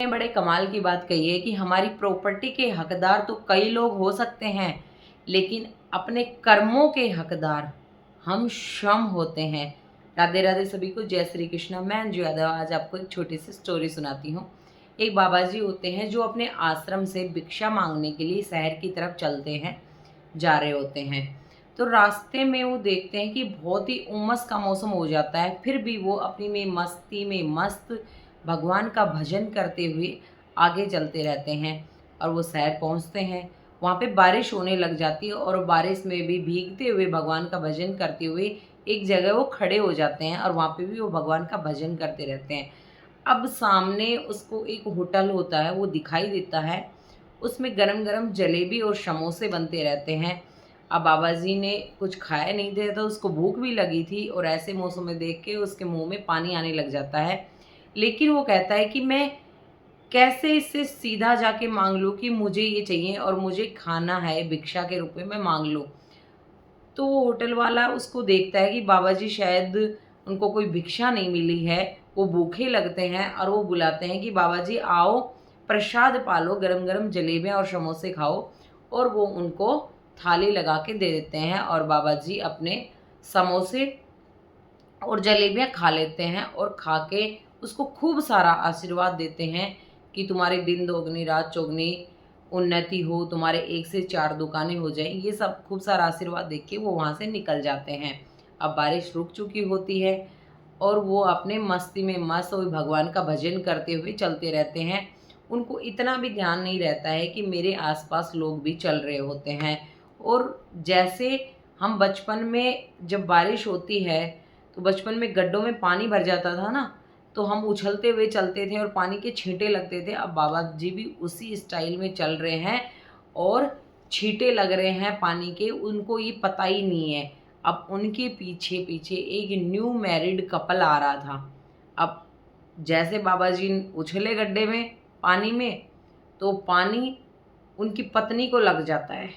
ने बड़े कमाल की बात कही है कि हमारी प्रॉपर्टी के हकदार तो कई लोग हो सकते हैं, लेकिन अपने कर्मों के हकदार हम स्वयं होते हैं। राधे राधे सभी को, जय श्री कृष्णा। मैं अंजू यादव आज आपको एक छोटी सी स्टोरी सुनाती हूँ। एक बाबा जी होते हैं जो अपने आश्रम से भिक्षा मांगने के लिए शहर की तरफ चलते हैं, जा रहे होते हैं। तो रास्ते में वो देखते हैं कि बहुत ही उमस का मौसम हो जाता है, फिर भी वो अपनी में मस्ती में मस्त भगवान का भजन करते हुए आगे चलते रहते हैं। और वो शहर पहुंचते हैं, वहाँ पे बारिश होने लग जाती है और बारिश में भी भीगते हुए भगवान का भजन करते हुए एक जगह वो खड़े हो जाते हैं और वहाँ पे भी वो भगवान का भजन करते रहते हैं। अब सामने उसको एक होटल होता है, वो दिखाई देता है। उसमें गरम गरम जलेबी और समोसे बनते रहते हैं। अब बाबा जी ने कुछ खाया नहीं था, तो उसको भूख भी लगी थी और ऐसे मौसम में देख के उसके मुंह में पानी आने लग जाता है। लेकिन वो कहता है कि मैं कैसे इससे सीधा जाके मांग लूँ कि मुझे ये चाहिए और मुझे खाना है, भिक्षा के रूप में मैं मांग लूँ। तो वो होटल वाला उसको देखता है कि बाबा जी शायद उनको कोई भिक्षा नहीं मिली है, वो भूखे लगते हैं और वो बुलाते हैं कि बाबा जी आओ, प्रसाद पालो, गरम गरम जलेबियाँ और समोसे खाओ। और वो उनको थाली लगा के दे देते हैं और बाबा जी अपने समोसे और जलेबियाँ खा लेते हैं और खा के उसको खूब सारा आशीर्वाद देते हैं कि तुम्हारे दिन दोगुनी रात चौगुनी उन्नति हो, तुम्हारे 1 से 4 दुकानें हो जाएँ। ये सब खूब सारा आशीर्वाद देख के वो वहाँ से निकल जाते हैं। अब बारिश रुक चुकी होती है और वो अपने मस्ती में मस्त हुए भगवान का भजन करते हुए चलते रहते हैं। उनको इतना भी ध्यान नहीं रहता है कि मेरे आस-पास लोग भी चल रहे होते हैं। और जैसे हम बचपन में जब बारिश होती है, तो बचपन में गड्ढों में पानी भर जाता था ना, तो हम उछलते हुए चलते थे और पानी के छींटे लगते थे। अब बाबा जी भी उसी स्टाइल में चल रहे हैं और छींटे लग रहे हैं पानी के, उनको ये पता ही नहीं है। अब उनके पीछे पीछे एक न्यू मैरिड कपल आ रहा था। अब जैसे बाबा जी उछले गड्ढे में पानी में, तो पानी उनकी पत्नी को लग जाता है।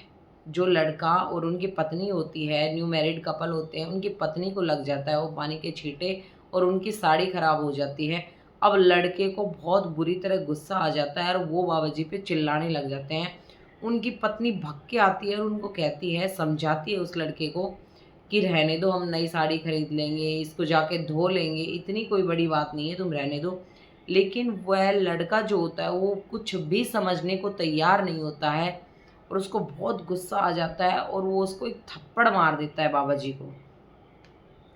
जो लड़का और उनकी पत्नी होती है, न्यू मैरिड कपल होते हैं, उनकी पत्नी को लग जाता है वो पानी के छींटे और उनकी साड़ी खराब हो जाती है। अब लड़के को बहुत बुरी तरह गुस्सा आ जाता है और वो बाबा जी पे चिल्लाने लग जाते हैं। उनकी पत्नी भग के आती है और उनको कहती है, समझाती है उस लड़के को कि रहने दो, हम नई साड़ी खरीद लेंगे, इसको जाके धो लेंगे, इतनी कोई बड़ी बात नहीं है, तुम रहने दो। लेकिन वह लड़का जो होता है वो कुछ भी समझने को तैयार नहीं होता है और उसको बहुत गुस्सा आ जाता है और वो उसको एक थप्पड़ मार देता है बाबा जी को।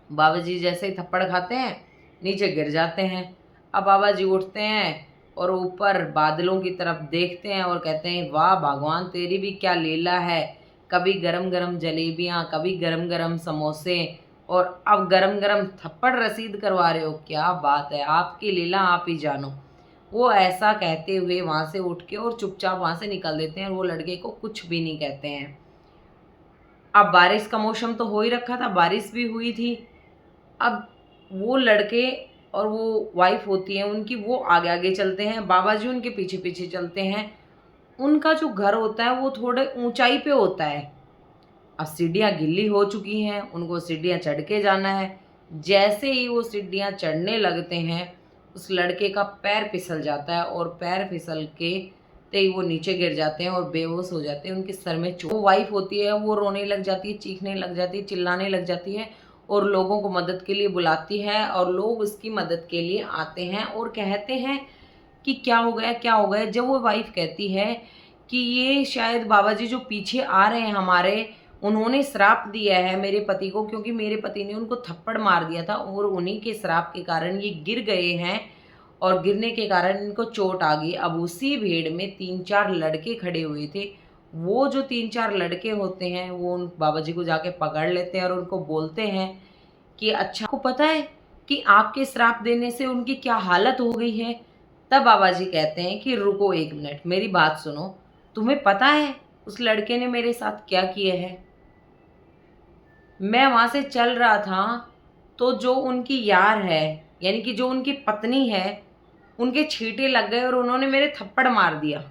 बाबा जी जैसे ही थप्पड़ खाते हैं, नीचे गिर जाते हैं। अब बाबा जी उठते हैं और ऊपर बादलों की तरफ देखते हैं और कहते हैं, वाह भगवान तेरी भी क्या लीला है। कभी गरम गरम जलेबियाँ, कभी गरम गरम समोसे और अब गरम गरम थप्पड़ रसीद करवा रहे हो, क्या बात है, आपकी लीला आप ही जानो। वो ऐसा कहते हुए वहाँ से उठ के और चुपचाप वहाँ से निकल देते हैं और वो लड़के को कुछ भी नहीं कहते हैं। अब बारिश का मौसम तो हो ही रखा था, बारिश भी हुई थी। अब वो लड़के और वो वाइफ़ होती है उनकी, वो आगे-आगे चलते हैं, बाबा जी उनके पीछे-पीछे चलते हैं। उनका जो घर होता है वो थोड़े ऊँचाई पे होता है। अब सीढ़ियाँ गीली हो चुकी हैं, उनको सीढ़ियाँ चढ़ के जाना है। जैसे ही वो सीढ़ियाँ चढ़ने लगते हैं, उस लड़के का पैर फिसल जाता है और पैर फिसल के ते ही वो नीचे गिर जाते हैं और बेहोश हो जाते हैं। उनके सर में चोट, वो वाइफ़ होती है वो रोने लग जाती है, चीखने लग जाती है, चिल्लाने लग जाती है और लोगों को मदद के लिए बुलाती है और लोग उसकी मदद के लिए आते हैं और कहते हैं कि क्या हो गया, क्या हो गया? जब वो वाइफ़ कहती है कि ये शायद बाबा जी जो पीछे आ रहे हैं हमारे, उन्होंने श्राप दिया है मेरे पति को, क्योंकि मेरे पति ने उनको थप्पड़ मार दिया था और उन्हीं के श्राप के कारण ये गिर गए हैं और गिरने के कारण इनको चोट आ गई। अब उसी भीड़ में 3-4 लड़के खड़े हुए थे। वो जो 3-4 लड़के होते हैं, वो उन बाबा जी को जाके पकड़ लेते हैं और उनको बोलते हैं कि अच्छा, आपको पता है कि आपके श्राप देने से उनकी क्या हालत हो गई है? तब बाबा जी कहते हैं कि रुको 1 मिनट, मेरी बात सुनो। तुम्हें पता है उस लड़के ने मेरे साथ क्या किया है? मैं वहाँ से चल रहा था, तो जो उनकी यार है, यानी कि जो उनकी पत्नी है, उनके छींटे लग गए और उन्होंने मेरे थप्पड़ मार दिया।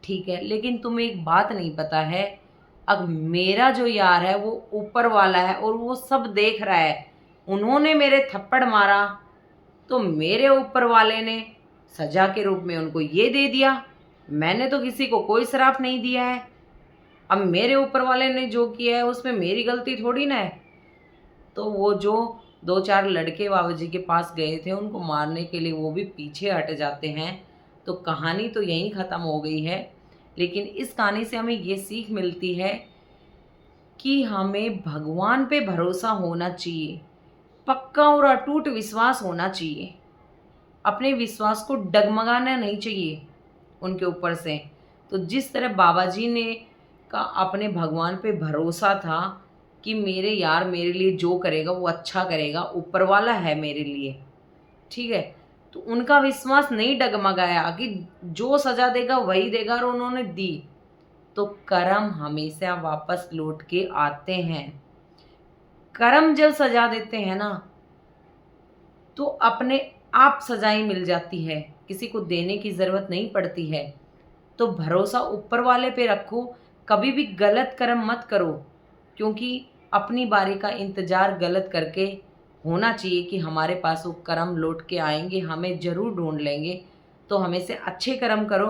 ठीक है, लेकिन तुम्हें एक बात नहीं पता है, अब मेरा जो यार है वो ऊपर वाला है और वो सब देख रहा है। उन्होंने मेरे थप्पड़ मारा, तो मेरे ऊपर वाले ने सज़ा के रूप में उनको ये दे दिया। मैंने तो किसी को कोई श्राप नहीं दिया है, अब मेरे ऊपर वाले ने जो किया है उसमें मेरी गलती थोड़ी ना है। तो वो जो 2-4 लड़के बाबा जी के पास गए थे उनको मारने के लिए, वो भी पीछे हट जाते हैं। तो कहानी तो यहीं ख़त्म हो गई है। लेकिन इस कहानी से हमें ये सीख मिलती है कि हमें भगवान पे भरोसा होना चाहिए, पक्का और अटूट विश्वास होना चाहिए। अपने विश्वास को डगमगाना नहीं चाहिए उनके ऊपर से। तो जिस तरह बाबा जी ने का अपने भगवान पे भरोसा था कि मेरे यार मेरे लिए जो करेगा वो अच्छा करेगा, ऊपर वाला है मेरे लिए, ठीक है। तो उनका विश्वास नहीं डगमगाया कि जो सज़ा देगा वही देगा, और उन्होंने दी। तो कर्म हमेशा वापस लौट के आते हैं। कर्म जब सजा देते हैं ना, तो अपने आप सजाएं मिल जाती है, किसी को देने की ज़रूरत नहीं पड़ती है। तो भरोसा ऊपर वाले पे रखो, कभी भी गलत कर्म मत करो, क्योंकि अपनी बारी का इंतज़ार गलत करके होना चाहिए कि हमारे पास वो कर्म लौट के आएंगे, हमें ज़रूर ढूंढ लेंगे। तो हमेशा अच्छे कर्म करो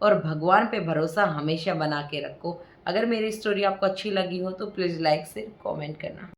और भगवान पे भरोसा हमेशा बना के रखो। अगर मेरी स्टोरी आपको अच्छी लगी हो तो प्लीज़ लाइक शेयर कमेंट करना।